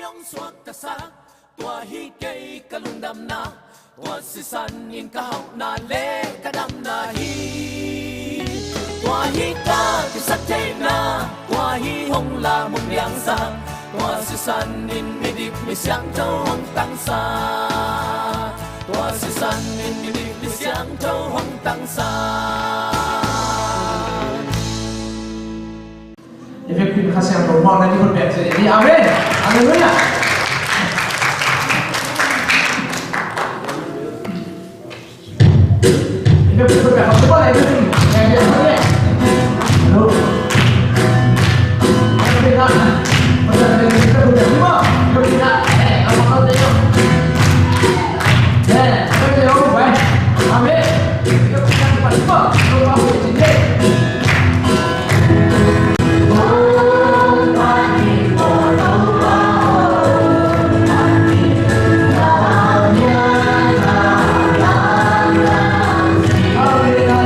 yong suak tasak tua hi kei kalundam na tua sisan in kahau na le kadam na hi tua hi ka kisate na tua hi hong la mong yang sa tua sisan in midik mi siang châu hong tang sa tua sisan in midik mi siang châu hong tang sa. Terima kasih yang bermohon lagi berbiasa ini. Amin. Haleluya. Ini berbiasa. Coba lagi sini. Yang dia boleh. Lalu. Kita kita boleh lima. Kita apa kau tengok? Kita tengok baik. Amin. Kita bisa cepat lima. Coba boleh sini. Hallelujah.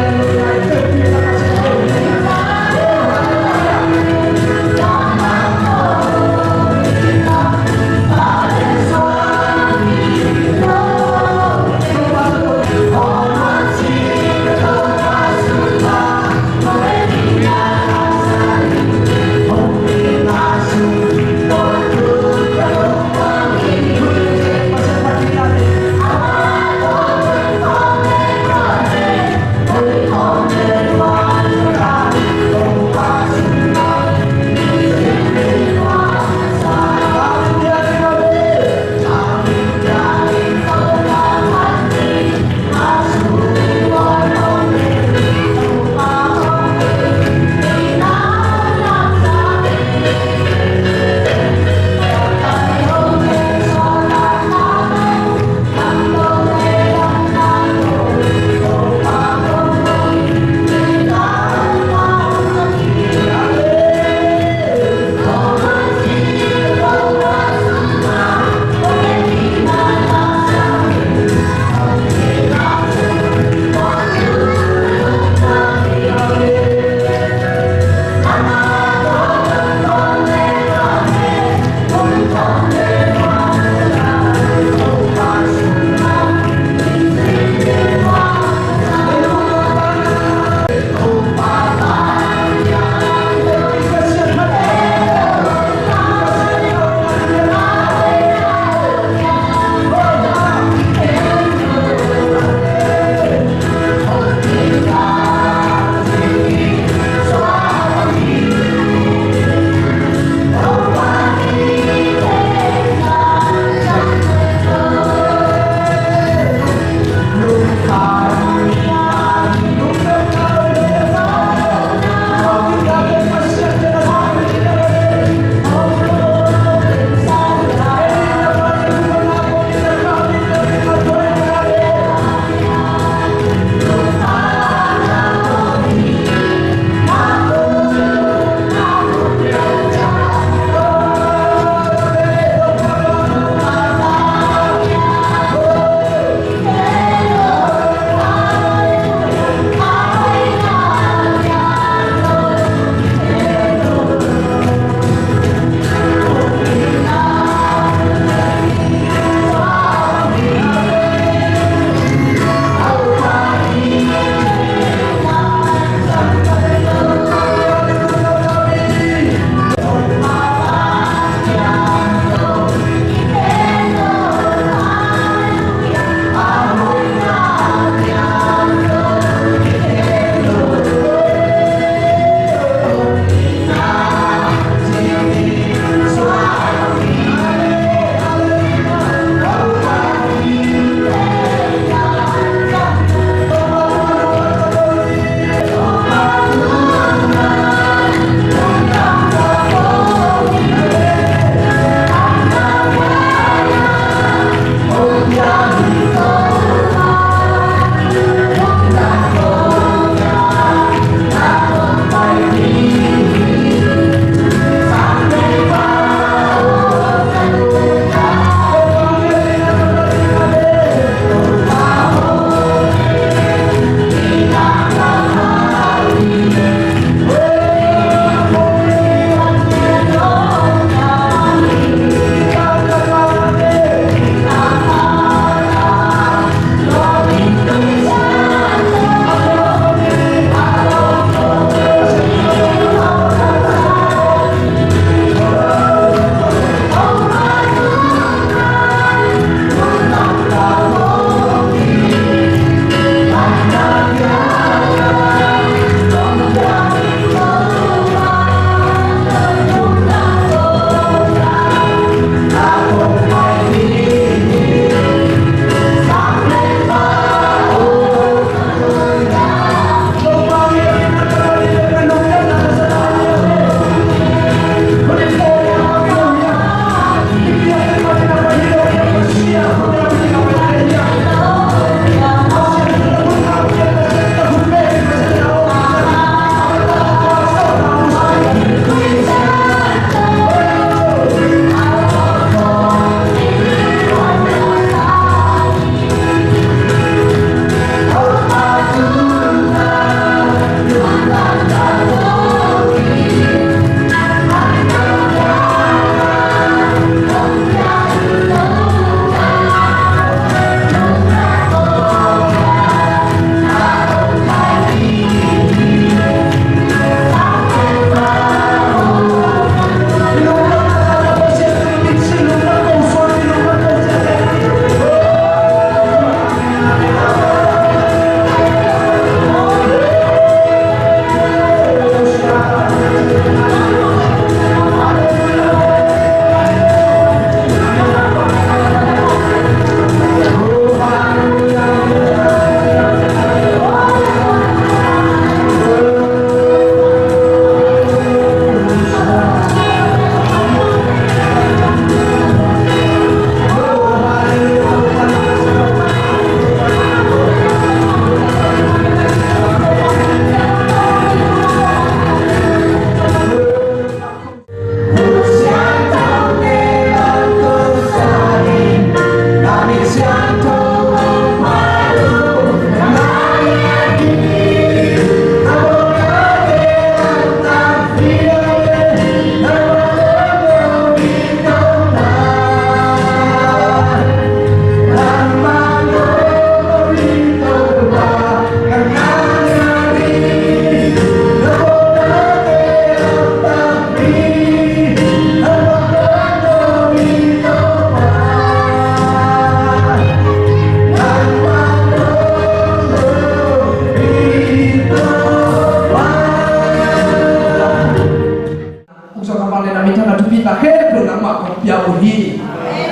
ba kong pia uhi.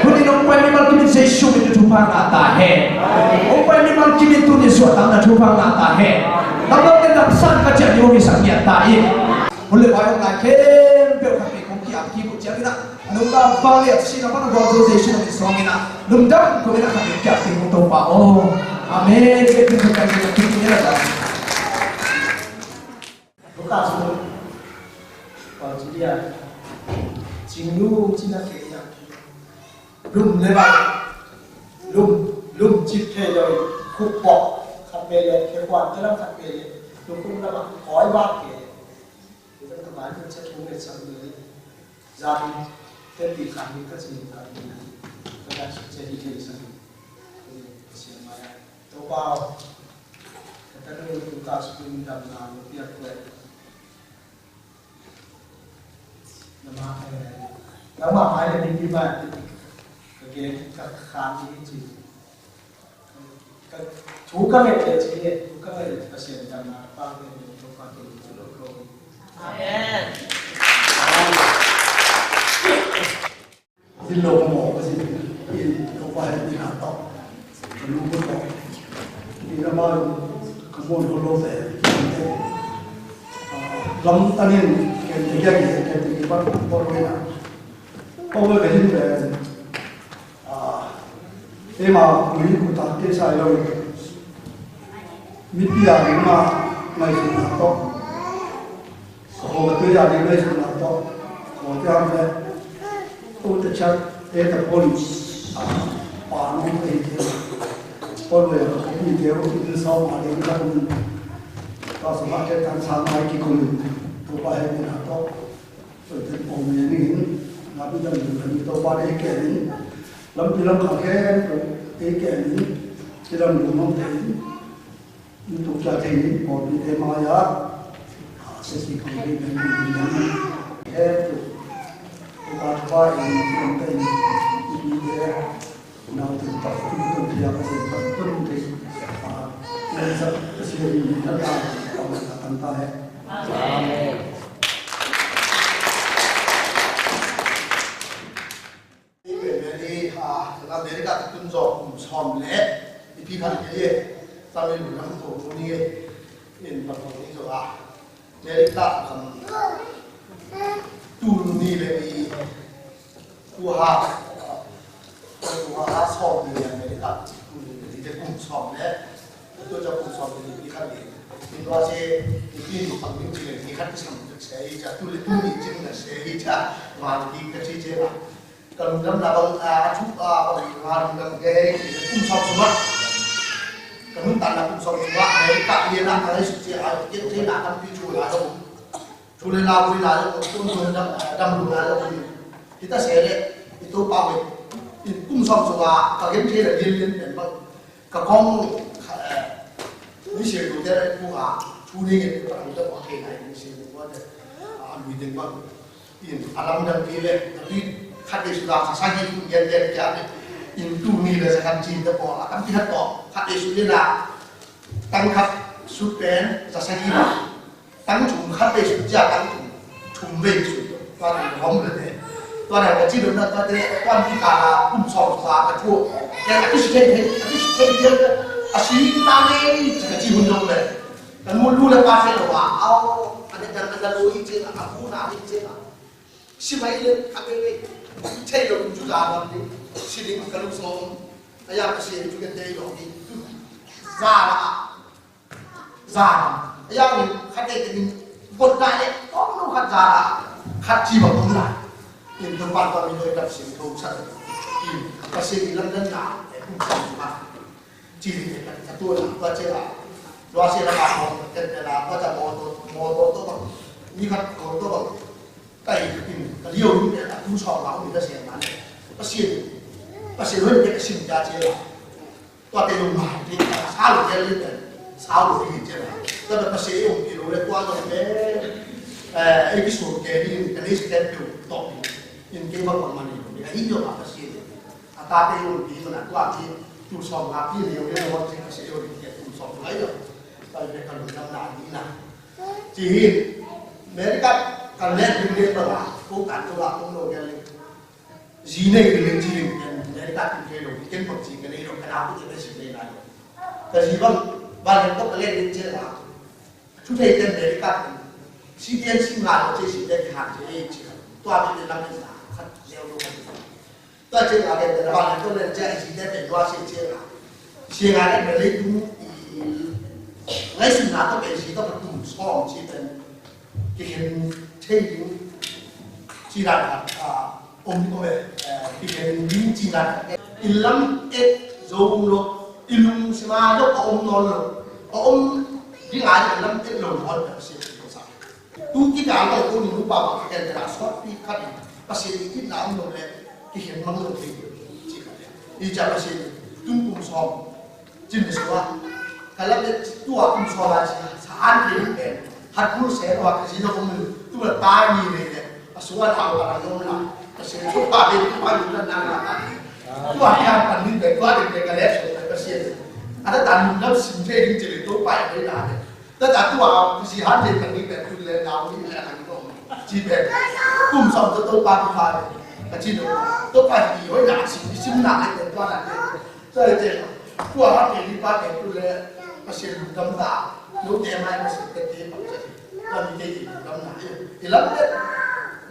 Kuni nong pai mi mal kimin say shumi tu thupa ngata he. Ong pai mi mal kimin tu ni suat ang na thupa ngata he. Tapos na daksan ka jadi uhi sakya tai. Hule bayong na ken pe ka pe kong ki aki ko jadi na. Nung ka pali at sina pa no organization ng song ina. Nung dam ko na ka pe ki aki mo to pa. Oh. Amen. Ke pe ka ni ki ni na. Buka semua. Kalau dia chính chính là cái gì lùm lên bạn lùm chít thế rồi khúc bọ khát bề lên cái quan cái lắm khát bề lên lùm cũng là bạn khói bát kể thì các bạn cũng sẽ không biết sao người gia đình thế thì khám đi các gì cả các bạn sẽ đi chơi sao xem mà đâu bao các bạn chúng ta sẽ cùng làm nào việc vậy nama mà ai là đi ba cái khám gì chứ cái chú các mẹ để chỉ chú các mẹ để phát triển làm nào bao nhiêu trong phát triển của lỗ lỗ amen xin lỗi mổ cái gì thì không phải đi học tập luôn có học thì làm bao cái môn của lỗ về lắm ta nên cái bắt bỏ rồi nè, bao giờ cái gì về, em mà người cũng ta cái sai rồi, mít bia thì mà ngày sinh nhật to, hồi cái gia đình ngày sinh nhật to, hồi cái anh này, tôi tự chắc để tập ôn, bà nó cái gì, ôn về cái gì kéo cái sau mà đến cái ta sẽ bắt cái thằng sáng mai kia cùng tôi phải làm nào to. Rồi thì ông nhà đi là bây giờ mình tôi qua đây kể lắm thì lắm cả cái rồi cái kể thì làm đủ không thể nhưng tục ra thì còn đi thêm mai á sẽ chỉ còn đi bên mình cái tục ta phải làm cái gì để nào thì tập trung thì làm cái tập trung thì nên sẽ sẽ đi rất là tăng ta hết. Amen. Amerika tun zo som le pi khan ke ta le lu nam to fu ni in pa ko ni zo a Amerika kan tu ni le i ku ha som ni Amerika tu ni de kun som le to jo kun som ni pi khan ni in wa se pi ni pang ni le pi khan sam se i cha tu le tu ni jing na se i cha ma ki ka chi che la cần lâm là bằng chúc bằng làm gần cái cung sọc xuống mắt cần tận là cung sọc xuống mắt đấy cạn liền là cái sự chia cái thế là căn cứ chủ là đâu chủ lên là vui là đâu cung xuống đâm đủ là đâu thì ta sẽ đấy thì tôi bảo vệ thì cung sọc xuống là cái thế là liên đến bằng cả con như sẽ đủ thế cũng chủ đi cái bằng cái quan hệ này như sẽ đủ thế lùi đến bằng thì làm được thì là khát để sudah sasanya itu jadi itu ni lah sekarang cinta pola kan tidak kok khát để sudah lah tăng khát suốt bén sasanya lah tăng chung khát để sudah tăng chung về sudah toàn không được thế toàn là cái chỉ được là toàn đi cả cùng sòng xà cái thua cái cái asli kita ni cái chỉ hôn đâu đấy cái muốn lu là ba sẽ là ao ada lu itu aku nak itu si mai le kami thay đổi chủ đạo làm đi xin đi cái lúc sống ai làm cái gì chúng ta thay đổi đi già ai làm mình khát đây thì mình vượt lại đấy có lúc khát già là khát chi mà không lại nhưng tôi quan tâm đến đập xỉu thâu sạch thì cái gì lần lần nào để không sống mà chỉ để cái tôi là tôi chơi là lo xe là làm cái là cóจะmò tôi bằng như khát còn tôi bằng tay cái liều như thế là cũng sòng máu người ta sẽ bán bác sĩ luôn cái sinh ra chơi là toàn cái dùng hàng thì sao được cái lên sao được cái chơi là tất cả bác sĩ dùng cái đồ đấy qua rồi cái số cái đi cái list cái biểu tổng những cái văn bằng mình cái ít nhiều là bác sĩ ta cái dùng cái là qua thì chủ sòng là cái liều cái nó thì bác sĩ dùng cái chủ sòng lấy rồi tại vì cần được năm nào như nào chỉ mấy cái cần lên thì lên rồi cố gắng cho bạn không đổi cái gì này cái lên gì này ta tìm thấy rồi cái một gì cái này rồi cái nào cũng sẽ này này cái gì vâng những cái lên lên chơi là chúng thầy tên đấy các sĩ tiên sinh ngàn của chị đây hàng chị chỉ toa bên làm cái gì khát gieo luôn toa chơi là cái là vâng những cái lên chơi sĩ tiên để toa chơi là chơi là cái lấy đúng lấy sinh nào có cái gì đó là cùng so chỉ tên cái hiện thế những chỉ là ông có vẻ cái hiện những chỉ là ilam et zoom lo ilum sima lo ông non lo ông đi ngay cái ilam et lo non là sẽ tu cái cái đó tôi nhìn vào cái là short đi cắt bác sĩ cái nào ông nói cái hiện mang lo thì chỉ cái đi chợ bác sĩ tung cùng xóm chính là số cái là cái tua cùng xóm là sản品cái hạt củ sẽ hoặc cái gì đó cũng tu là tai gì này số nào là nó là bác sĩ chụp ba bên ba bên là nào tua yang paling baik tua di cái left bác sĩ ada tàn nó sinh thế đi chỉ tôi phải cái là tất cả tua cái gì hắn thì paling baik tu là nào đi là hàng đó chỉ về cùng xóm tôi ba cái phải cái gì đó tôi phải đi với là xin lại cái tua là cái rồi thế tua hắn thì đi ba cái tu là bác sĩ đâm ta lúc em ai bác sĩ cái gì bác sĩ còn cái gì đâm lại thì lắm đấy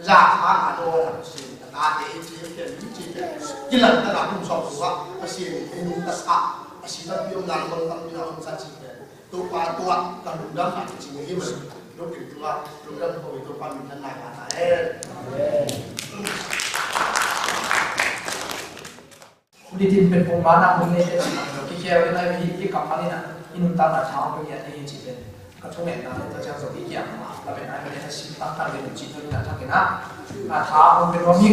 giả phá cả đồ là bác sĩ ta để chỉ cái lần ta làm không xong rồi bác sĩ mình ta sát bác sĩ ta biếng làm bằng tâm lý không sát chỉ tôi qua tôi cần đúng đâm phải chỉ nghĩ mình lúc kiểu tôi đúng đâm hồi tôi qua mình thân này là thế đi tìmเป็นผมมานะผมเนี่ยจะสิ่งเราที่แค่เวลาไปที่กำมันนี่นะอินุตาหน้าเช้าไปเนี่ยที่จีเป็นก็ช่วงนั้นนะเราจะส่งที่เกี่ยงมาเราเป็นอะไรเป็นสิ่งต่างๆเป็นจีนตัวนี้นะทั้งนั้นท้าผมเป็นวันนี้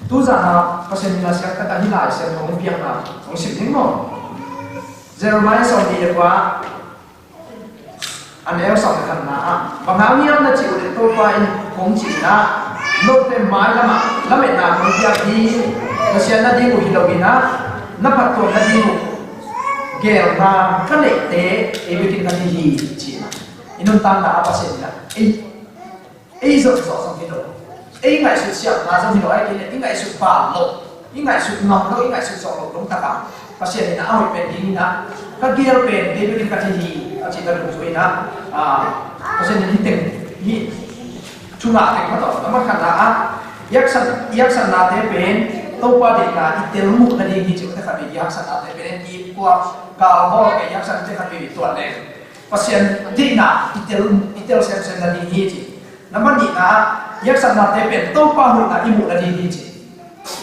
ตู้จานนะก็เส้นนี้เสียกันแต่ที่ไหนเส้นของเพียงนะของสิ่งนี้มั้งเจอมาส่งดีกว่าอันนี้ส่งกันนะบางครั้งเนี่ยนะจีเป็นตัวไปของจีนนะโน้ตเป็นไม้ละมั้งแล้วเป็นนาของเพียงที่Pasien na di ko hilawina napatong na di mo gerna kanete ibikin na hihi china inuntang na pasien na zo sang hilo ngai su siap na sang hilo ai kile ngai su pa lo ngai su ngam lo ngai su so lo dong taka pasien na awi pen ding na ka gel pen ibikin ka hihi a chita lu suina pasien ni teng hi chunga teng ma to ma khan na yaksan na te pen tàu qua để là itel mục là đi chịu cái khả bị yak san ate bên đi qua cao ho cái yak san cái khả bị tuột lên pasien đi na itel sen là đi hi chi naman ni na yak san ate bên tàu qua hồi là imu là đi hi chi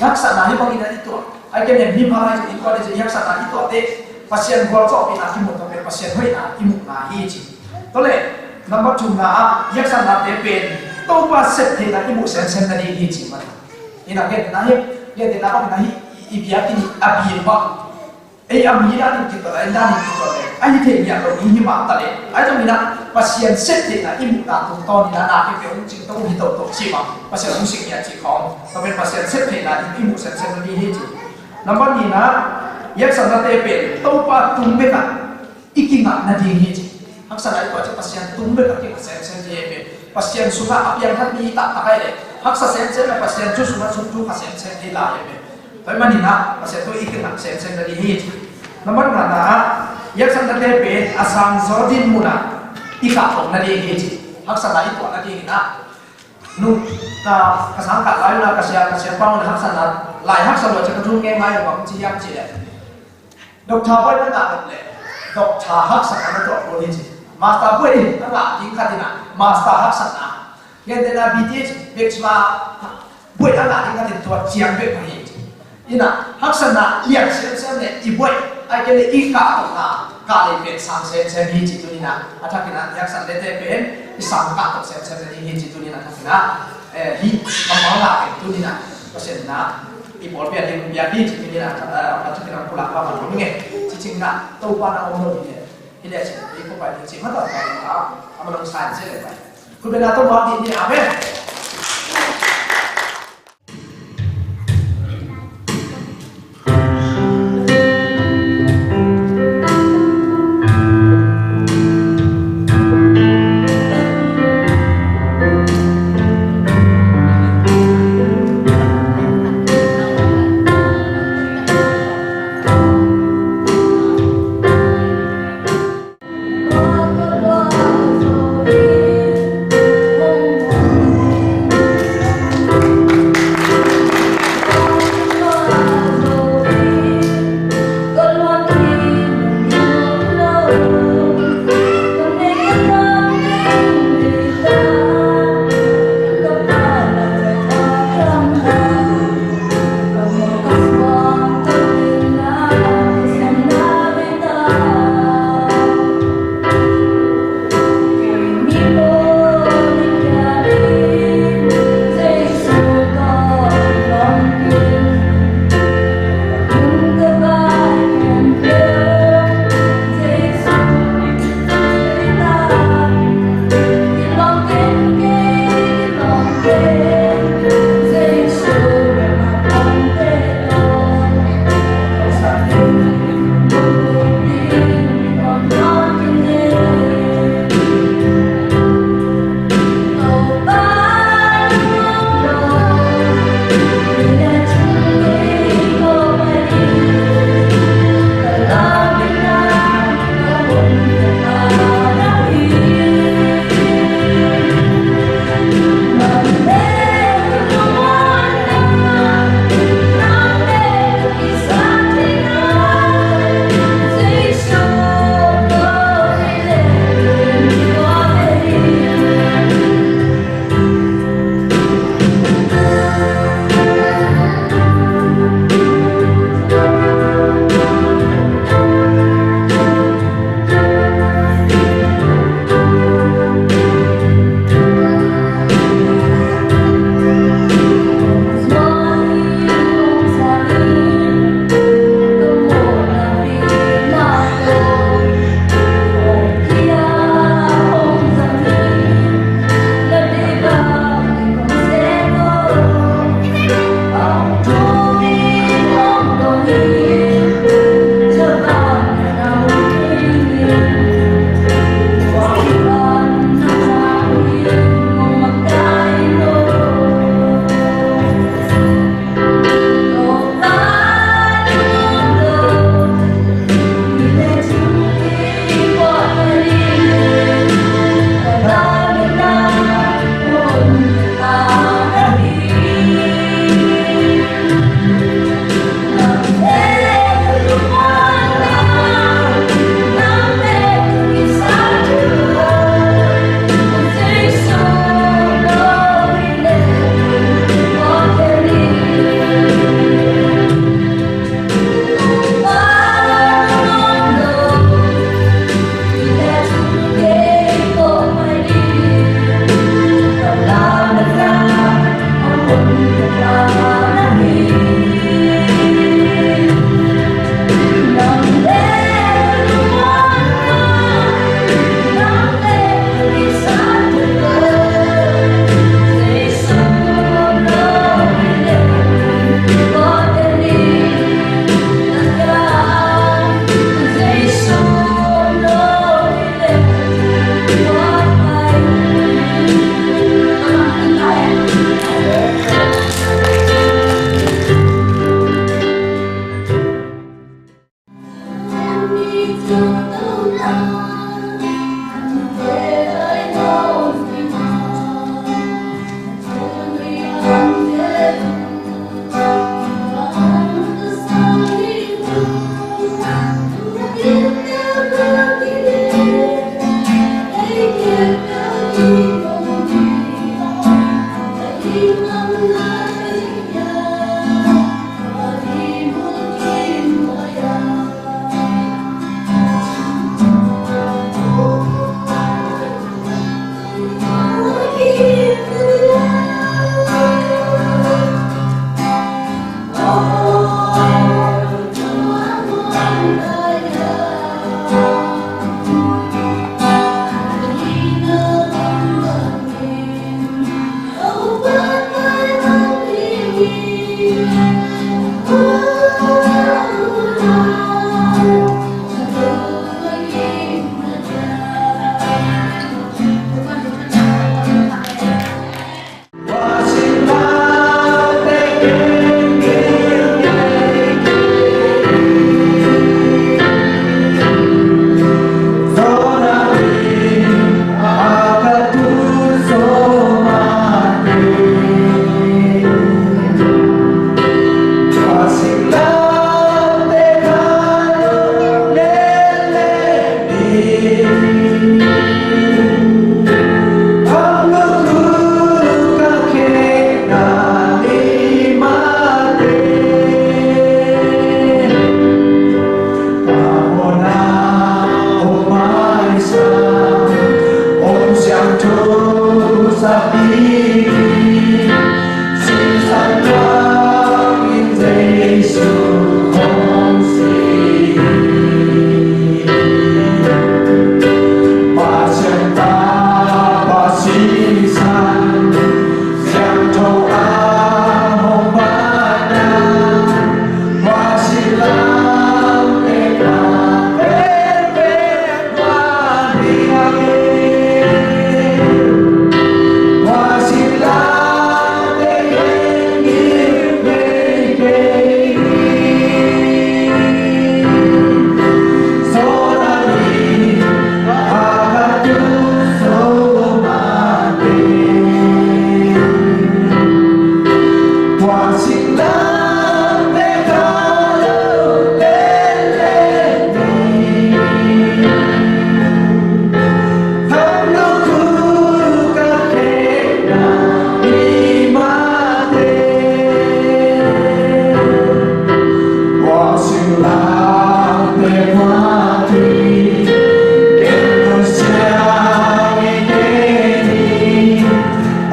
yak san na hi bang ina itu ai cái này him hai chi qua để yak san na itu ate pasien gol cho bị na imu to bên pasien hoi na imu na hi chi to le number 2 na yak san ate bên tàu qua set thì là imu sen là đi hi chi mà ina cái na hi dia tidak apa nahi ibiati abiyemba amira ni kita enda ni kita ai thế ya lo ni ma ta le ai trong mina pasien set thì là imu ta tung to ni na ke ung ching to hi to chi ma pasien ung sing ya chi khong to ben pasien set thì là imu sen ni hi chi number ni na yak san te pe to pa tung be ka ikinga na di hi chi hak sa lai ko cha pasien tung be ka ki sen ni pe pasien suka apian khat ni ta kai le hak sa sen là pasien chu suma chu tu ka sen di la ye phải mà nina pasien to ikinga sen di hi chi number na yak san te pe asang zodin muna ika thong na di hi chi hak sa lai to na di na nu na kasang ka lai na kasia pa na hak sa na lai hak sa lo cha ka thung nge mai ba chi yam chi le doctor boy na na le doctor hak sa na to ko ni chi master boy na la ding kha dina master hak sa na nge de na bts bexma boy na la ding kha din to chiang be mai ina hak sa na liak sen ne i boy ai cái này ít cả tổng là cả này bên sang sen hi chỉ tôi nina athak kina yak san le te bên sang cả tổng sen hi chỉ tôi nina athak kina hi mong la tôi nina pasien na i bol pia ding bia di chỉ tôi nina athak kina pula pa ma nge chỉ ching na to pa na om no ni hi le chỉ i ko pa ni chỉ ma ta ta amalong san se le pai ku be na to ba di ni amen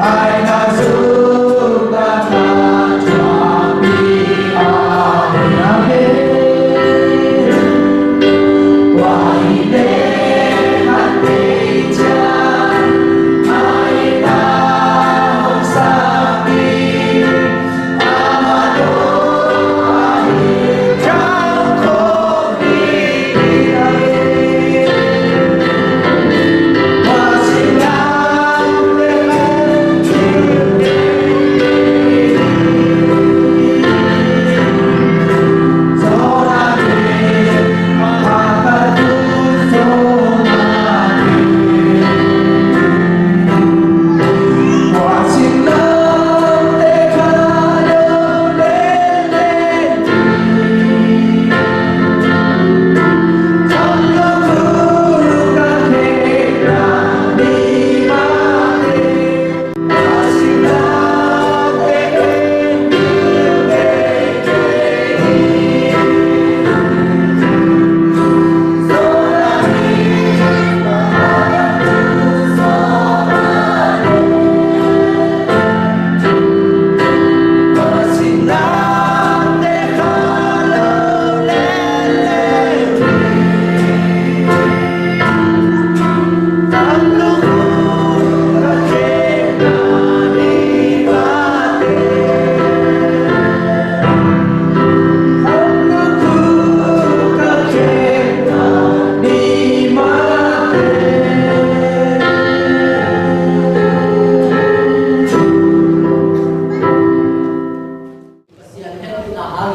Ai đã giúp ta ta cho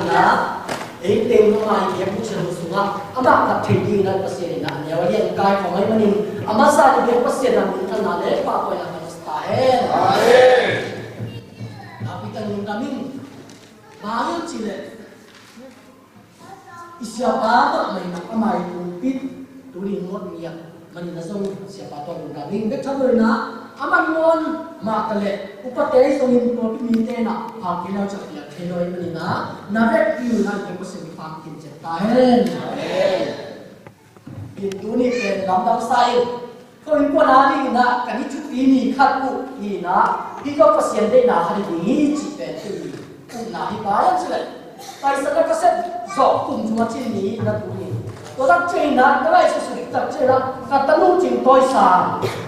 na ấy tên nó mai cái bút chân xuống á ama đặt thầy đi là bác sĩ na nếu liên cáiของmấy mình ama sa đi cái bác sĩ là mình thân là đấy qua coi là nó style tapi kan kami banyak cile siapa tak main amai pupit turin ngot miak mani nasong siapa tak kami bet sabar na aman mon makale upate songin to pimite na hakina chakya kheloi mani na bet piu na ke pose mi pam kin cheta hen in tuni pen lam dam sai ko in ko na ni na kani chu pi ni khat ku hi na hi ko pasien de na hari ni chi pe tu ku na hi ba ya chile tai sa ka set zo kum chuma chi ni na tu ni to dak che na ka lai su su tak che na ka ta lu jing toi sa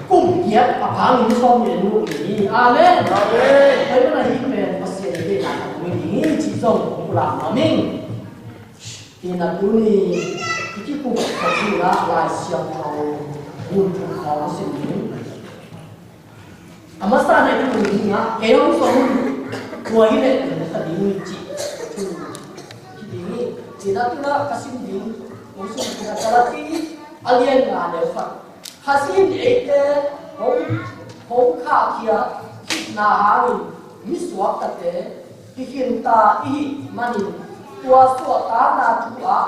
kum hiat a pa ni so mi lu ni amen amen ai na hi pe pasien de na ku ni chi zo ku la ma ming thì là tú ni cái cụ thật sự là siêu hào buồn chung khó sinh biến mà sao này cái gì nhá cái ông sống cuối này là đi nuôi chị thì chỉ là tú là cái sinh biến ông sống là cái là cái alien là đều phải cái sinh ấy cái không khác kia khi nào hàng mình suốt cái cái hiện ta ý mà mình tua suốt ta là chú á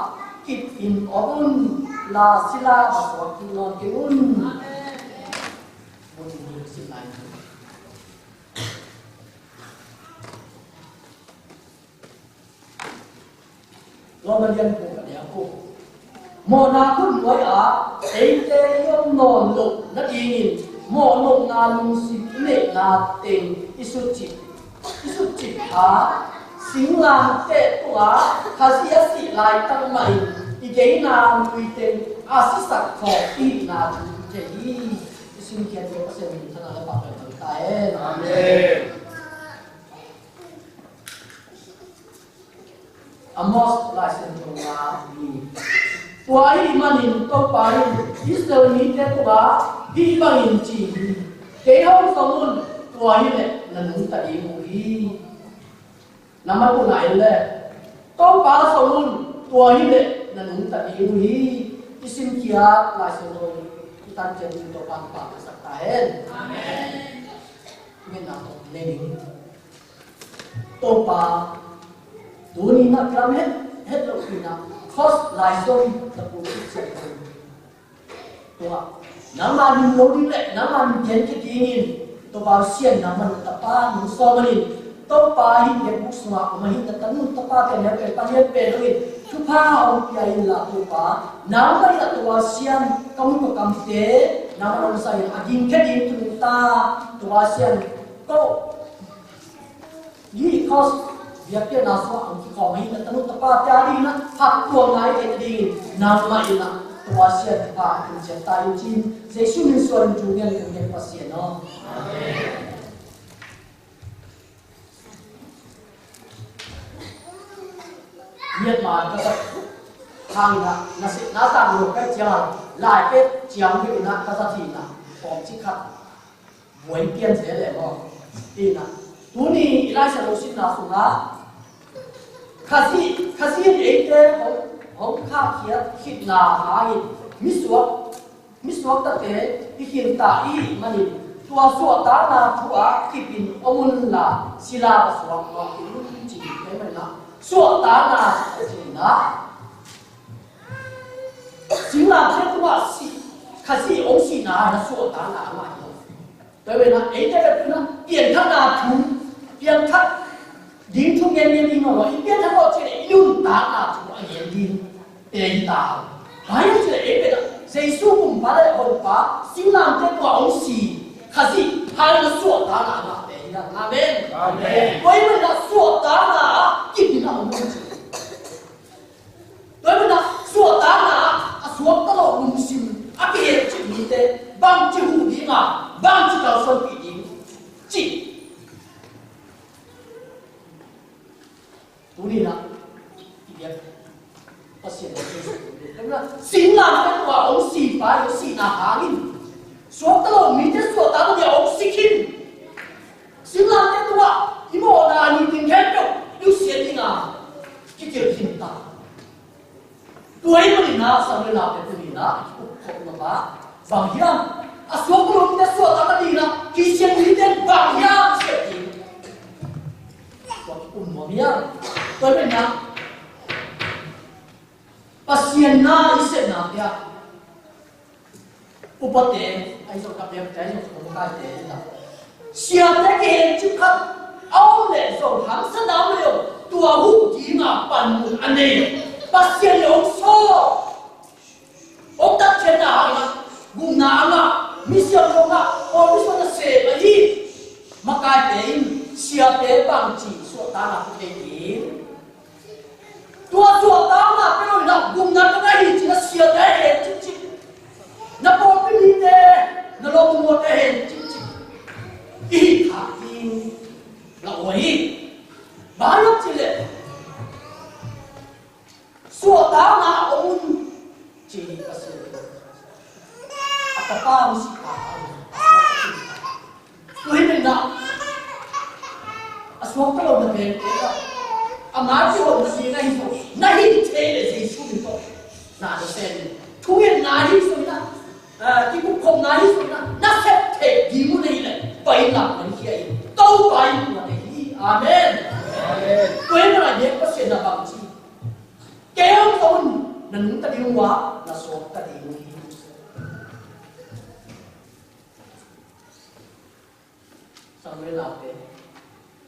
kịp in ổn là sila và suốt thì non cái un một điều xin lại lo mà liên của cái điều của một na kun nói à ấy thế yom non lục nó đi nhìn một lục na lung xin lệ na tiền isuchi hả sinh làm tệ của khá sĩ sĩ lại tăng mạnh ý kế nào người tên sĩ sạc khổ ý nào chúng chế ý xin kiến cho các mình thân là bảo vệ tất cả em amen Amos lại xin cho là đi qua ý mà nhìn tôi phải ý sơ ní thế của ý bằng nhìn chỉ kế không sống luôn qua ý này là đúng tại ý của ý nama tu lain le, kau para solun tua ini dan untuk diuhi isim kiat lah solun kita jadi untuk pangkat kesertaan. Amen. Minta lening. Topa duni nak kelamin het lokina kos lah solun terputus sekali. Tua nama di lodi le nama di jenki dingin topa sian nama tapa musomalin topa hin ye busma mahin tanu topa ke ne pe panien pe loi thupa au pia in la topa nama la towa sian kam ko kam te nama no sai agin ke din tu ta towa sian ko yi cos dia ke na so am ki ko mahin tanu topa ta ri na hak tuang ngai ke di nama ina towa sian pa kun je ta yu chin jesu min suan ju ngen ke pasien no amen Nhật Bản các bạn hàng là sẽ nó tạo được cái chiang lại cái chiang cái nó các gia thì là phòng chỉ khắc với tiền thế để mà thì là tú ni lại sẽ đầu xin là xuống á khá sĩ ấy thế không khác kia khi là hai mít suốt tất cả cái hiện tại mà nhìn tua suốt ta là tua khi pin ông là sila và suốt nó cũng chỉ cái mà nó suốt ta là gì đó chính là thế của sĩ khá sĩ ông sĩ là suốt ta là mà tại vì là ấy thế là biển thắt là thùng biển thắt dính thùng nghe đi nó rồi biển thắt nó chỉ để nhung ta là thùng anh em đi để ta hay chỉ để ấy là Giêsu cũng bắt lại hồn phá chính là thế của ông sĩ khá sĩ hay là suốt ta là mà Amen. Amen. Với mình là suốt ta là kịp thì nào muốn chứ? Với mình là suốt ta là suốt ta là lùng xìm, cái hiện chuyện như thế, bằng chữ hữu đi mà, bằng chữ cao xuân bị đi, chỉ. Tú đi nào, thì biết, có xin là cái gì? Đúng là xin làm cái quả ông xì phải, ông xì là há nghìn, suốt ta là mình thế suốt ta là ông xì kinh. Xin làm thế tụi ạ, ý mộ là nhìn tình hết đâu, yêu xiên đi nào. ikil hinta tuai mani na sampai na petuni na kok nama bang hiam asok belum tes suat apa di na kisah ini bang hiam sekali waktu umumnya tuai mani na pasien na isen na ya upate ai so kapnya percaya so bukan deh na siapa yang cepat awalnya so hamsa namanya tua hukum pan aneh pasien yang so otak cina guna ala misi yang orang bisa sebayi maka ini siapa bangci so tanah putih tua tanah pero nak guna tengah ini siapa yang cicik na po pinite na lo mo eh cicik hakin la oi balok chile suota na on chi kasu akapang si tuhin na aswak ka lo na ben amar si ho si na hi nahi chele si su to na de sen tuhin nahi so na cái cuộc không nói nó sẽ thể gì muốn đi này vậy là mình kia đâu phải là để amen quên là nhé có chuyện là bằng gì kéo con là chúng ta đi quá là số ta đi sao mới làm thế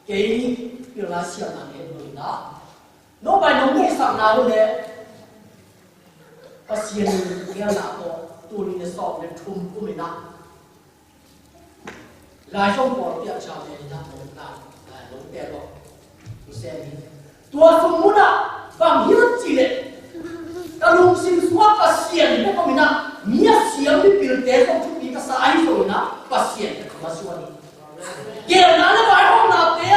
cái điều là siêu là cái người đó nó phải nó nghe sao nào luôn đấy pasien dia nak tu ni sop le thum ku me na lai song por pia cha le na lo te lo tu se ni tua sum mu na bang hiu chi le ta lung sim suwa pasien ko me na mia siam ni pil te ko tu pi ka sa ai so na pasien ka ma suwa ni ye na na ba ho na te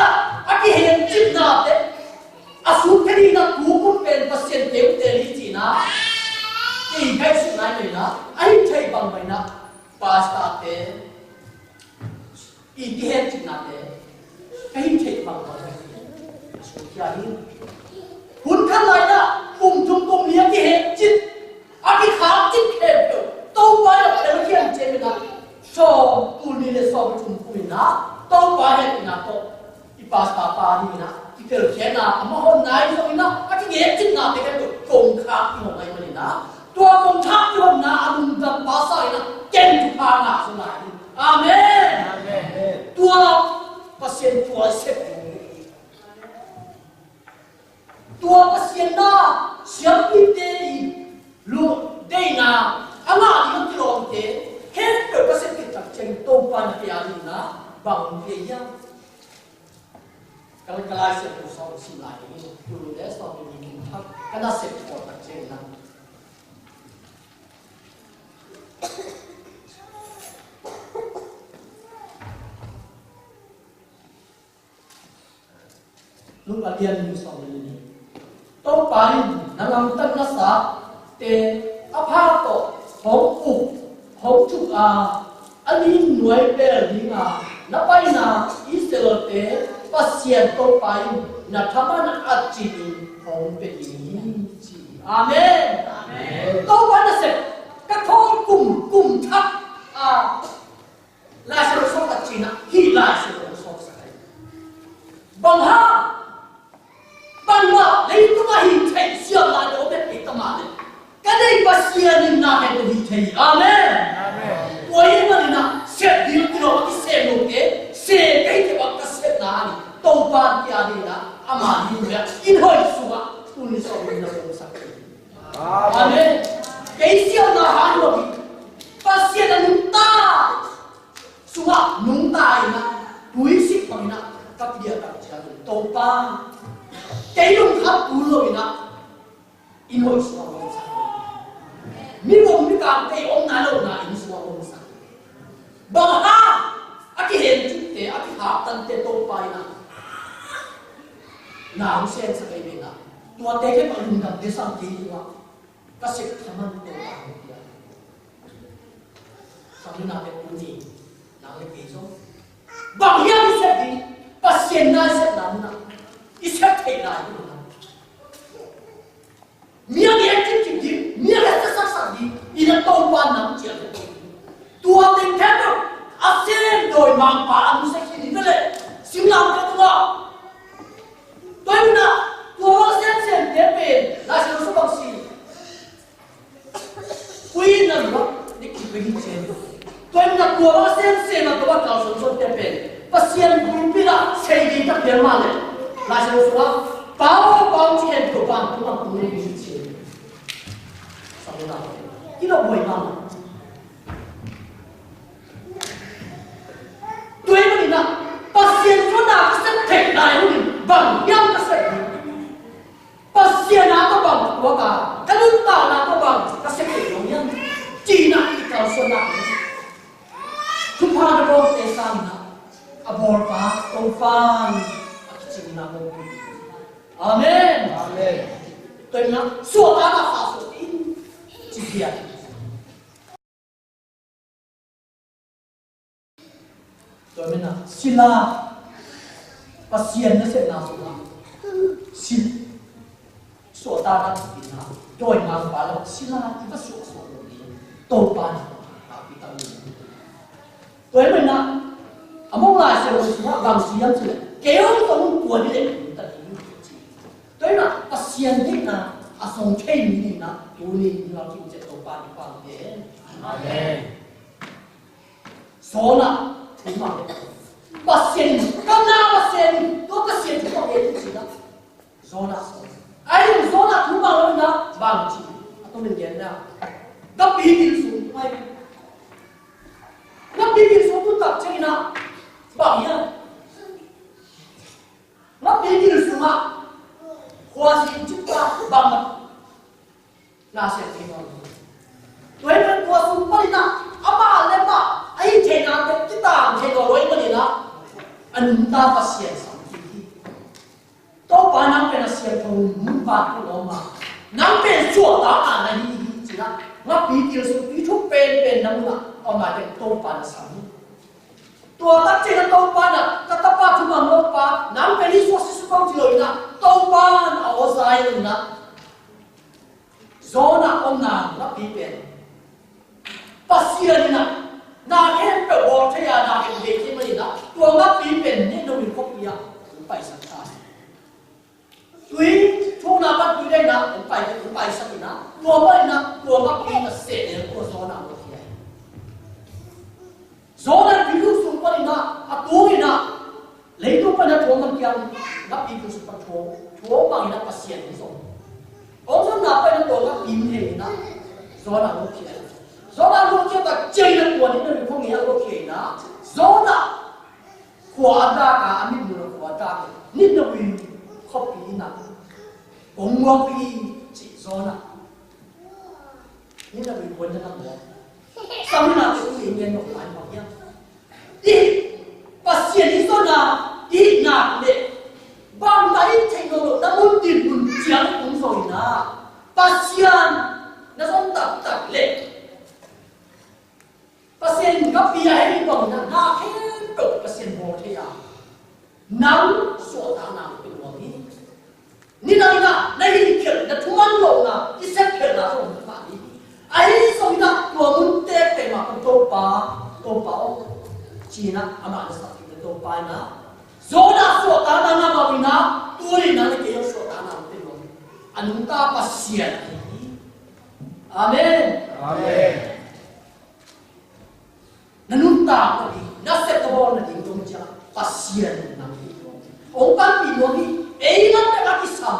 a ki hen chip na te asu ke ni na ku ku pen pasien te li chi na thì cái sự này này nó ấy thấy bằng vậy nó pasta thế ý kiến chừng nào thế cái thấy bằng vậy số kia đi hun khăn lại đó cùng chung cùng liếc cái hết chít cái khám chít hết rồi đâu phải là cái hiện trên mình đó so tu ni le so chung cùng nó đâu phải là cái nào cái pasta pa đi nó cái kiểu thế nào mà hôm nay rồi nó cái hết chít nào thì cái cùng khám cái một ngày mình nó tua công tác cho hôm nào anh tập bá sai là chân chụp hàng nào xuống lại amen tua pasien tua xếp tua pasien na siap kita lu day na ama di kilom te hết rồi pasien kita chân tôm pan kia đi na bằng kia ya kalau kelas itu soal silai ini dulu deh soal ini karena xếp tua chân na lúc mà điên như sau này tôi phải nằm lòng tân nó sa để áp hạ tổ hổng ục hổng chụp anh đi nuôi bé đi mà nó phải là Israel để pasien tôi phải là tham ăn ăn chỉ hổng bé gì amen tôi phải là sẽ các thôn cùng thắp là sẽ sống thật chỉ là khi là sẽ sống sạch bằng ha bằng mà lấy tôi mà hình thành siêu là nó biết cái tâm mà cái này bà siêu nên là cái hình thành amen quay mà là sẽ đi cái đó cái xe một cái xe cái thì bằng cái xe nào tông ban kia đi là ama đi nữa in hơi xuống tôi đi sau mình là không sạch amen cái siêu là hắn rồi pasien là nung ta suwa nung ta ina tuisik pang ina kapdia tak siya topa cái nung khắp cú rồi ina inoi suwa mong sa mi mong mi kam kay om na lo na in suwa mong sa bang ha aki hen chuk te aki hap tan te topa ina na ang sen sa kay bena tua te ke pang hingam te sang ki wa kasi thaman to ba kami nak puni nak lagi so bangya bisa di pasien na set na na isap thei na mang pa ang sa kini bele simlam ka tunga toy na tuwa sen tepe la sa so bang si kui na ba ni ki bagi chen toy na tuwa sen na tuwa ka so tepe pasien kumpira sei di ta per male la sa so bao chen ko bang tuwa ku ni chen sa na kino boy mama tuế mà đi nào, pasien số nào có sẽ thể lại luôn bằng nhau có sẽ pasien nào có bằng của cả cái nước tạo nào có bằng có sẽ thể giống nhau chỉ là cái cầu số nào chúng ta đã có thể làm nào abor pa công phan chỉ là một amen amen tôi nói số ta là phá số tin chỉ thiệt tôi mới nói sila pasien nó sẽ nào sila sil số ta đã bị nào tôi mang vào là sila thì phải số số tôi ban tôi mới nói mong lại sẽ là bằng siam chứ kéo tổng của đi tôi nói pasien thế nào song khen đi nào tôi nên là kinh tế tôi ban quan thế amen số nào pasien karena pasien tu pasien tu orang itu sih dah zona air zona tu malam dah bangci atau menjadi tapi itu tu tak cina bagian tapi itu semua kuasa juga banget nasihat kita tu yang kuasa paling nak apa lepas ai chena kita chena loi mani na anta pasien samti to pa nang pe na sian thong mun pa ko lo ma nang pe suo ta na na hi chi na nga pi ti su pi thu pen na mu na o ma de to pa na sam to ta chena to pa na ka ta pa thu ma lo pa nang pe ni su su ko ti lo na to pa na o sai na zona om na na pi pen pasien na na khen pe wo the ya na khen de chi mai na tua ngap pi pen ni no mi khop ya pai sa ta tui thu na ba tui dai na pai sa ni na tua ba na tua ngap pi na se ne ko so na lo thi so na pi lu su pa ni na a tu ni na le tu pa na tua ngap kyang ngap pi ku su pa tho ba ni na pasien ni so ong na pa na tua ngap pi ni na so na lo thi zona lu che ta chei na kwa ni na ko ngi ya lo ke na zona kwa da ka ami mu kwa da ni na wi copy na ong wa pi chi zona ni na wi ko na mo sam na ko ni ngen no mai ma ya di pasien ni zona di na le bang dai chei no na mun din mun chiang ong so na pasien na zon tak le pasien gặp bia hay còn là na hết cực pasien bồ thế à nắng sổ ta nào bị bỏ đi ni nào na đi kiểu na thu ăn lẩu na đi xếp kiểu na không phải đi ấy xong na tua muốn tép về mà con tô pa chỉ na ama na sa cái tô pa na zo na sổ ta na mà vì na tua đi na cái sổ ta nào bị bỏ đi anh ta pasien amen amen nanunta ko di nasa ko na din tong cha pasien na ito o pan pino ni e na ka kisam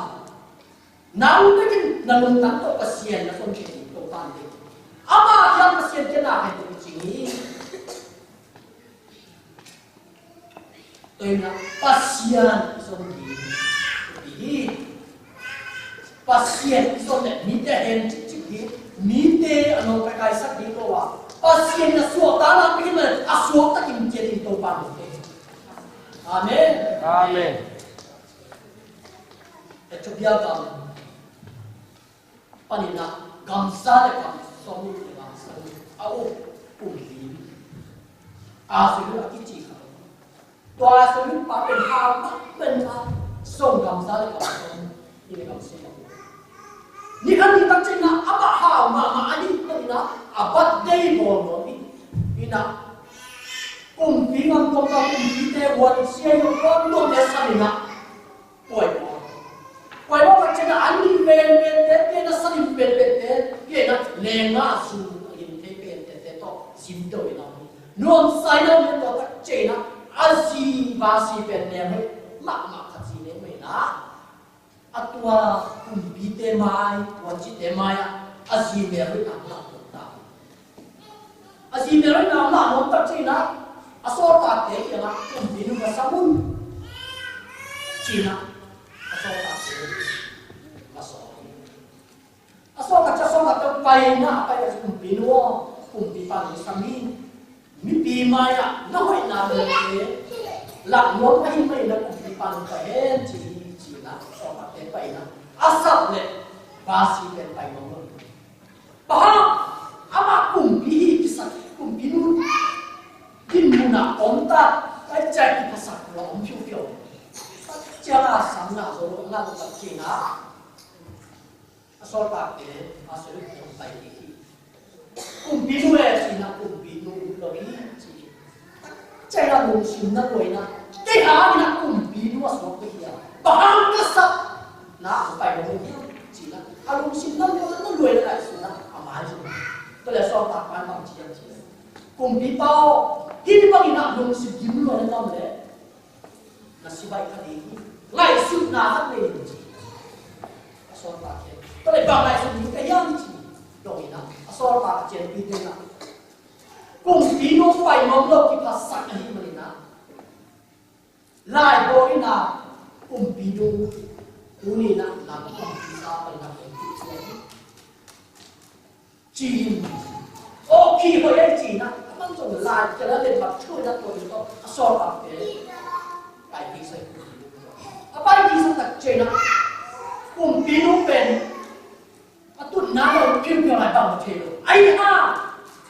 nang na kin nanunta to pasien na son chi to pan de ama yang pasien ke na ka to chi to na pasien son di pasien son ne ni te hen chi ni te ano ka kai sak di to wa pasien na suo ta na pi ma asuo ta kim je din to pa ni amen amen et bia gam panina gam sa le gam so ni gam sa ni a o pu li a su lu ki chi ka to a su lu pa pen ha ma pen ha so gam sa le gam so ni gam se ni kan ni tak chen na apa ha ma ani na abat dei mo no ina cùng phí ngân công ta cùng phí tê quần xe dụng con luôn để sao đình ạ quay bó vật trên là anh đi về thế kia nó sao đình về thế kia nó lên ngã su in thế về thế to xin đời nó luôn sai nó nên to tất chế nó gì và gì về nè mới mặc thật gì đấy mới đó atua cùng phí tê mai quần chỉ tê mai gì về mới làm gì về mới làm nó tất chế nó asal tak deh yang aku minum sabun Cina asal tak deh asal kacau pai na pai aku minum kumpipan samin mimpi maya naik nama deh lak nom hai mai na kumpipan pai Cina asal tak deh pai na asal deh basi deh pai nom bahang ama kumpi bisa kumpi nu Kim muna onta cái chạy thì phải sạch là ông phiêu phiêu cha là sáng nào rồi ông làm tập gì na so bạc để mà sẽ được ông tay đi cùng bí nuôi gì na cùng bí nuôi rồi gì chạy là muốn xin na rồi na cái hả thì na cùng bí nuôi số cái gì bằng cái sắp na ông tay ông gì na à muốn xin na nó nuôi lại xin na à mà gì tôi là so bạc bán bằng gì cùng bí bao Hindi bang inaanong si Gimlo na naman nasibay ka din. Lai sud na hat na yun. Asal pa kaya. Talay bang lai sud ni kaya ni. Dong ina. Asal pa kaya pite na. Kung pino pa'y mamlo kipasak na himan na. Lai bo ina. Kung pino uni na nagpapisa pa na kaya. Chin. Okay ho yan Chin na. Mang trong lại cho nó lên mặt chui ra tôi nó so bằng cái bài thi xây bài thi sang đặt trên nó cùng tí nó bền tụi nó kêu kêu lại bằng thế rồi ấy ha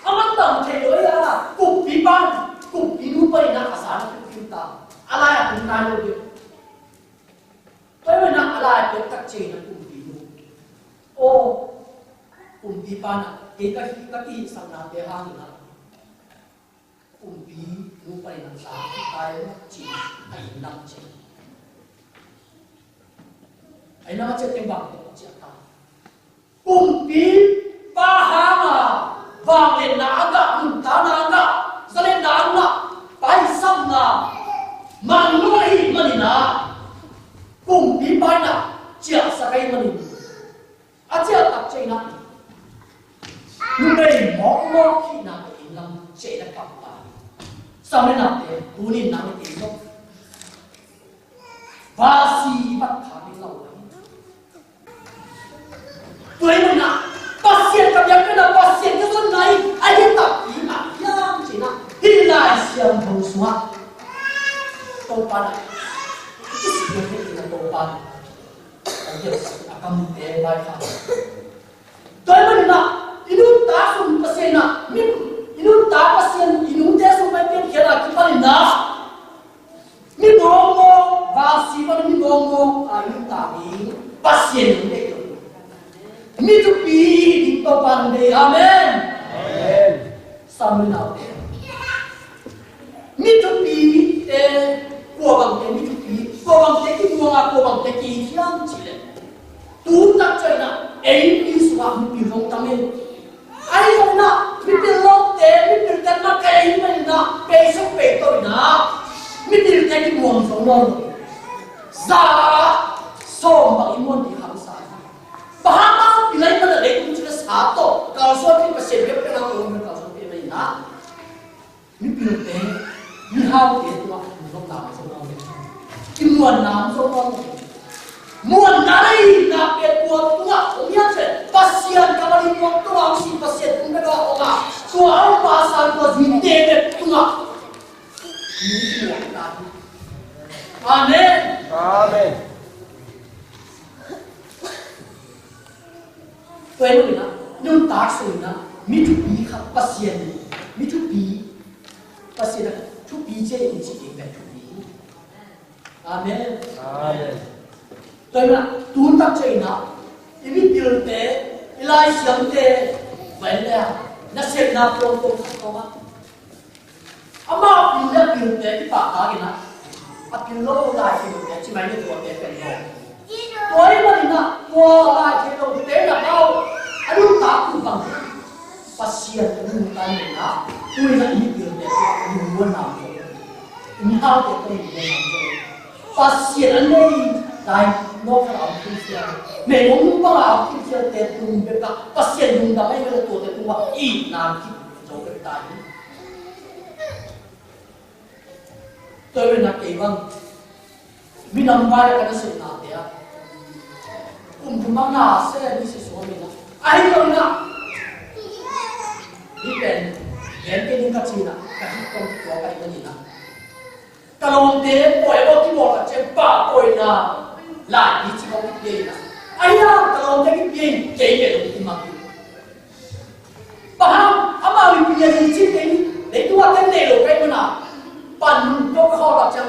mang bằng thế rồi à cùng tí ban cùng tí nó bay nó sáng nó kêu ta lại cùng nai rồi tôi mới nặng lại cái đặt trên nó cùng tí nó ô cùng tí ban à cái sang nào cái hang nữa Umpi lupa yang sakit tayo cina ay nang cina ay nang cina timbang ko cina umpi pahama vangin na aga unta na aga salin na aga paisam na manuhi manina umpi pa na cina sakay manin at cina tak cina lumay mo kina ilang cina kapal sau này nào để tu niệm nào để tìm không và si bắt thả đi lâu lắm tuổi mình nào bác sĩ cảm giác cái nào bác sĩ cái phần này anh ấy tập ý mà yang chỉ là đi lại xem hồ suất tô pan này cái gì cái là tô pan anh ấy akan để lại khá tuổi mình nào ini tak pun bác sĩ nào Inu tak pasien inu te so mai pen kera ki pali na mi bongo va si pa mi bongo ayu ta mi pasien de ko mi tu pi di to pan de amen amen samna de mi tu pi te ko bang te mi tu pi ko bang te ki mo nga ko bang te ki hiam chi le tu tak chai na ei mi suwa mi pi rong ta me ai không na mi pi lo mi pi kan na kai mai na pe so pe to na mi pi ta ki muang so lo za so ma i mon di ham sa ba ma pi lai ma le ku chi sa to ka so ki pa se pe na ko mi ka so pe mai na mi pi te mi ha te to ma so na so lo ki muan na so lo muan nai na pe ko tu nga o ya che pasien ka ba ni mo to ang si pasien ku na o nga so ang pasan ko di te tu nga amen amen quên rồi na nhưng ta soi na mi tu bi kha pasien mi tu bi pasien tu bi je ni chi ke tu bi amen amen tôi là tuôn tắc chơi nào, imi tiêu tế, ilai xiang tế, vậy là nó sẽ nạp luôn không có mắt, ama pinda pinda di pakar kita, apilo lah pinda, cuma ini tuh dia pinda. Tuai mana tua lah kita pinda kau, aduh takut bang, pasien tu tanya, tuai nak ini pinda, dua nama, ini hal kita dua nama, pasien ini lain nok kalau pasien, memang kalau pasien tertung berkat pasien dulu dah main kalau tua tertung wah ini nanti jauh bertanya. Tôi là kỳ vâng vì nằm vai là cái sự nào thế cùng chúng mang nào sẽ đi sự số mình ai rồi nè đi bên cái những cái gì nè cái công việc của cái gì nè cái lòng thế bồi bao cái bộ là trên ba bồi nè lại đi chỉ có cái gì nè ai đó cái lòng thế cái gì cái gì cũng mặc bà ham mà mình bây giờ gì chứ để tôi cái này rồi cái nàoปั่นยกข้อแบบจะ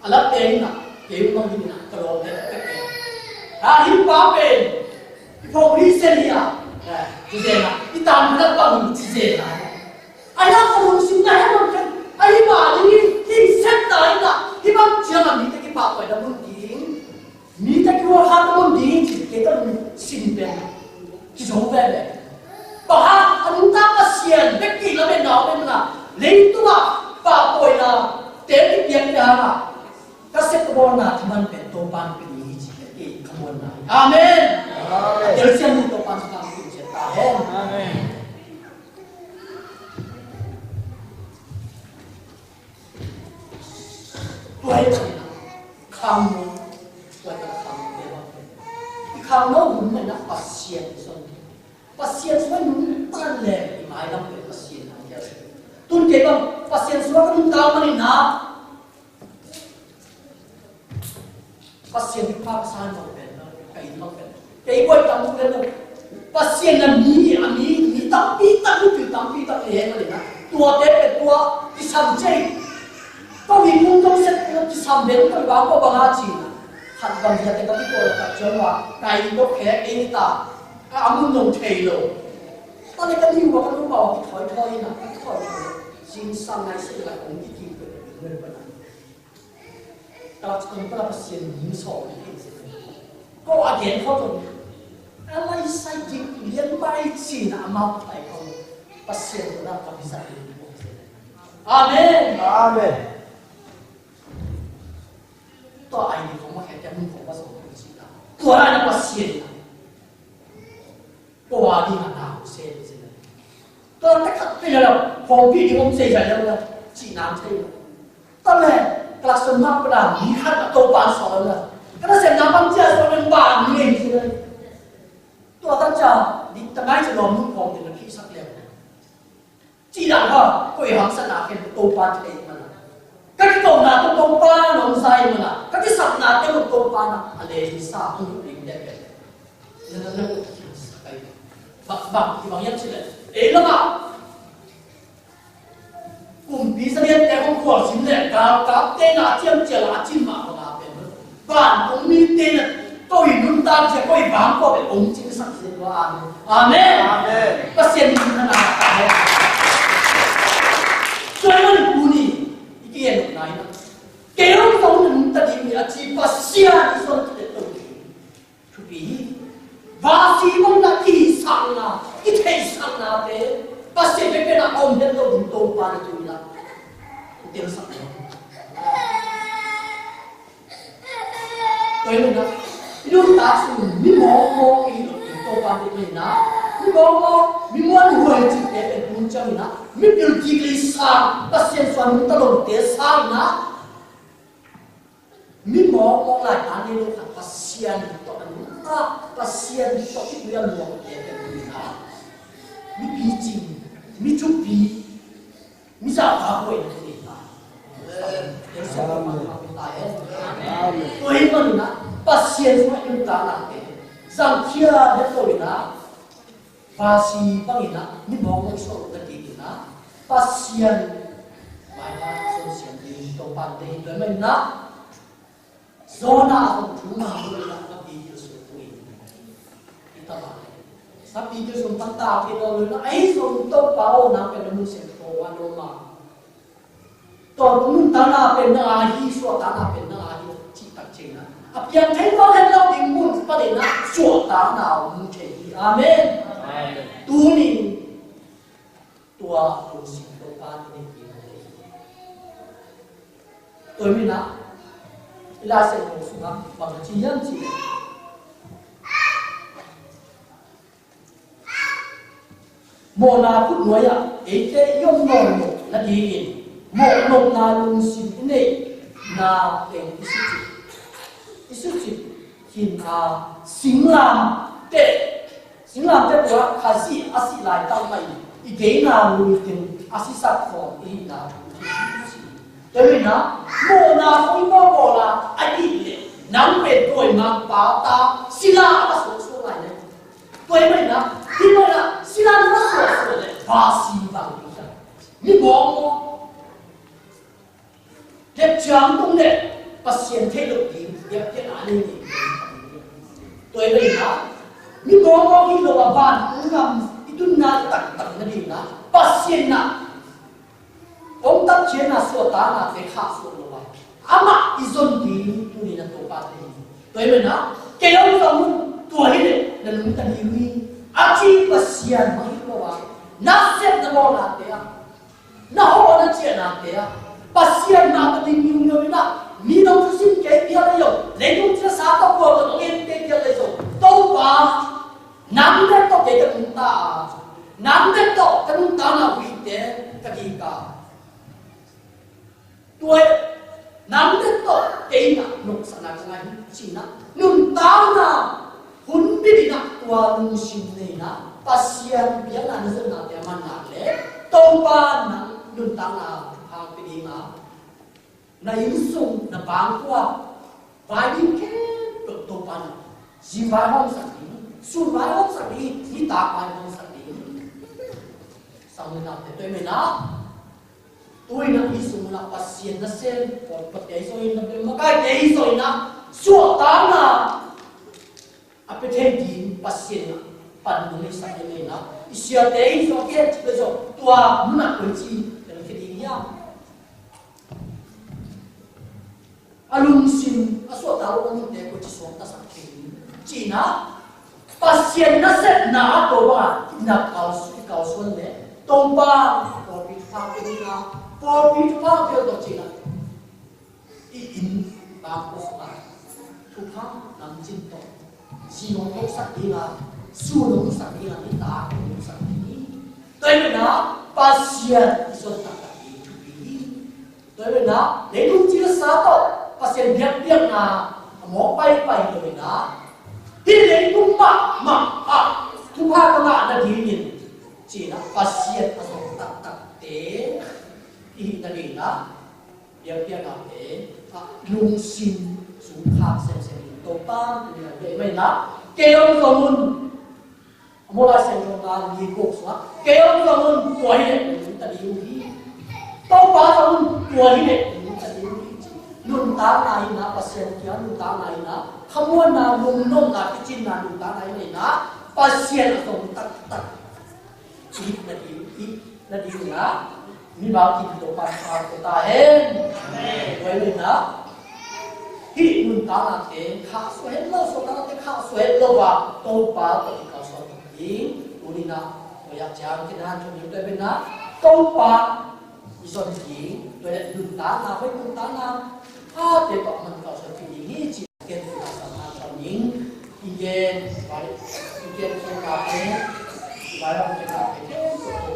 อะไรเองนะเกี่ยวกับที่นะกระโดดเนี่ยฮิปป้าเป็นพวกนี้เสียจีเจนะที่ตามนักบังจีเจนะไอ้นั่นคนสิ่งไหนให้มันเป็นไอ้บ้านี่ที่เส้นไหนนะที่มันเชื่อมันมีแต่กี่ปากไปแต่มันดีมีแต่กี่ว่าหันมันดีจีเกี่ยวกับสิ่งเป็นที่ชอบแบบบ้าอันนั้นตั้งแต่เสียนเด็กกี่แล้วเป็นน้องเป็นนะเลี้ยงตัวป่าป่วยนะเต็มที่เพียงแต่ละก็เสกบอลนะที่มันเป็นตัวปันเป็นอย่างนี้จีเป็นที่ขบวนนะอาเมนเดี๋ยวเสียงตัวปันสักครั้งเป็นเจตาเห็นอาเมนตัวเองนะคำนู้นตัวเองคำเดียวอีกคำโน้นมันนะปัสเซียนส่วนปัสเซียนส่วนนู้นตั้งแหล่ที่หมายถึงเป็นปัสเซียนนะเดี๋ยวตุนเกี่ยวกับpasien suara kan tahu mana nak pasien di paksaan maupun kain maupun kain buat tamu kan pasien ni tapi tak leh mana nak tua tua disamjai kau hitung kau set disamjai kau bawa bangaji hat bang dia tapi kau tak jawa kain kau kayak ini tak amun dong thelo tadi kan ni bukan lu bawa thoi nak thoi chính sang này sẽ là cũng đi kịp được người bạn ta cũng có là pasien những sổ có ở điện không rồi anh sai dịch liên bài chỉ là mau phải không pasien nó có bị sai amen amen tôi anh thì không có thể nhận không có số gì cả tôi là pasien tôi đi nào sẽ tôi cách bây giờ là phòng phi thì không xây ra đâu là chỉ làm thế tao này các sơn mắc cái đàn lý khát là câu bán sỏi là cái nó sẽ nằm băng chia cho nên bàn như thế này tôi ta chờ đi ta ngay cho nó muốn phòng thì là khi sắc đẹp chỉ là thôi quỷ hàng sẵn là cái câu bán thế mà các cái câu nào cũng câu bán nó sai mà là các cái sẵn nào cái câu bán là để thì sao không được định đẹp nên là nó bằng thì bằng nhất chứ đấy ấy lắm ạ cùng bí sân hiện tại không có xin lệ cao tên là chiêm chỉ là chim mà không làm được bạn cũng mi tên là tôi luôn tam sẽ coi bám qua cái ống chính xác gì đó amen amen và xin đi nó là cái cho nên cú đi cái gì nó nói kéo sống mình ta đi là chỉ có xia đi sống để tôi chú ý và chỉ mong là kỳ sang là cái thế sang là thế và sẽ phải là ông đến đâu cũng tốt ba được là tiêu sắc tôi nói là lúc ta xuống mi mò cái tốt ba được là mi mò mi muốn người chỉ để muốn cho mình mi biểu chỉ cái sang và xem xoắn ta đồng tiền sang na mi mò lại anh đi lúc ta xem to anh ta xem to cái người mua cái mi pi chim mi chụp pi mi sao phá hủy được gì để xem nó mang lại tài tôi mà nè pasien mà chúng ta làm cái rằng kia hết rồi nè pasi bang nè mi mong một số cái gì nè pasien mai là số xem đi tôi bàn đi rồi mình nè zona không chúng mà rồi là cái gì số tuổi kita bảo tapi itu sum tanta kita lu ai sum to pao na pe lu sem ko wa no ma ตัวคุณตานาเป็นนาฮีสัวตานาเป็นนาฮีจิตตักเชนะอภิยังให้เราเห็นเราดิมุนประเด็นนะสัวตานามุนเชนีอาเมนตัวนี้ตัวคุณสิงตัวปานนี่ตัวนี้นะเวลาเสร็จของสุนัขบางทียังจีโมนาพูดหน่วยอ่ะเอเจยงนอนหมดนาทีอินโมนกนาลุงสินนี่นาเป็นอิสุจิหินอาสิงลามเตสิงลามเตตัวข้าศึกอาศิลายตั้งไปอีเกนาลุยถึงอาศิสัตฟองอีนาแต่ไม่นะโมนาคุยโมโมลาไอ้ดิเลน้ำเป็นตัวมังปาตาศิลาอาสุสุไรเนี่ยตัวไม่นะที่ไม่นะศิลาอาสุสุเลยภาษีบางอย่างมีบอกมั้งเด็กจางตรงเนี่ยปัสเซียนเทลุกิเด็กเด็กอะไรนี่ตัวไม่นะมีบอกมั้งที่โรงพยาบาลitu na tak na di na pasien na om tak chen na so ta na te kha so lo ba ama izon di tu ni na to pa te toi me na ke lo so mu tu hi le na lu ta ni wi a chi pasien ma hi lo ba na set na lo na te a na ho na chen na te a pasien na ta di ni yo na mi no tu sin ke pi la yo le tu cha sa ta ko to nge te ke le so to ba nam de to ke ta nam de to kan ta na wi te ka di ka tuai nam de to ke na nuk sa na nga chi na nun ta na hun bi di na tua nu sin nei na pasian bia na na na te man na le to ba na nun ta na ha bi di na na yin sung na bang kwa vai di ke to ba na ji vai hom sa ni su vai hom sa ni ta vai hom sa ni sang na te toi me na tôi na isu na pasien na sen por patei so in na pe makai dei so na suo ta na apethe di pasien na pan ni sa ni na isia dei so ke chi so tua na ko chi na ke di ya alum sin aso ta ro ni te ko chi so ta sa ke chi na pasien na set na to ba na kau so ne tomba por bi fa ke na for beautiful field of China. In Bangkok, Tukang Nam Jin To, Sinong Hok Sakina, Sulong Sakina, Nita, Sakini. Tôi na pasien ison takati tupi. Tôi na lấy chỉ là sao to pasien biak na mo pai tôi na. Hi lấy tung ma tu pa ka na di nin. Chỉ là pasien ison takate. Ini tadi na dia ngape lung sin su khap sem topa dia mai na keong somun mola sem na ni ko sa keong somun tuai le tadi ui topa somun tuai le tadi ui nun ta nai na pasien kia nun ta nai na khamuan na lung nong na kicin na nun ta nai na pasien som tak ini tadi na ni ba ki to pa ko ta hen wai le na hi mun ta na te kha so hen lo so ta te kha so hen lo ba to pa to ka so ti uni na o ya cha ki na chu ni te ben na to pa i so ti to le mun ta na wai mun ta na a te to man ka so ti ni chi ke ta sa na ta ni i ge bai i ge so ka pe bai ra ke ka pe to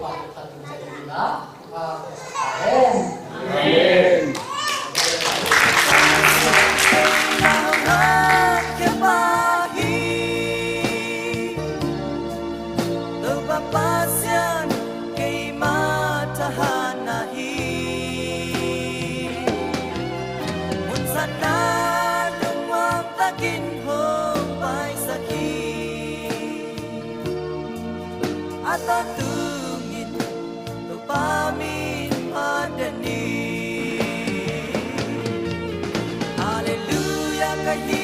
pa ta tu sa ni na Amen. Hallelujah.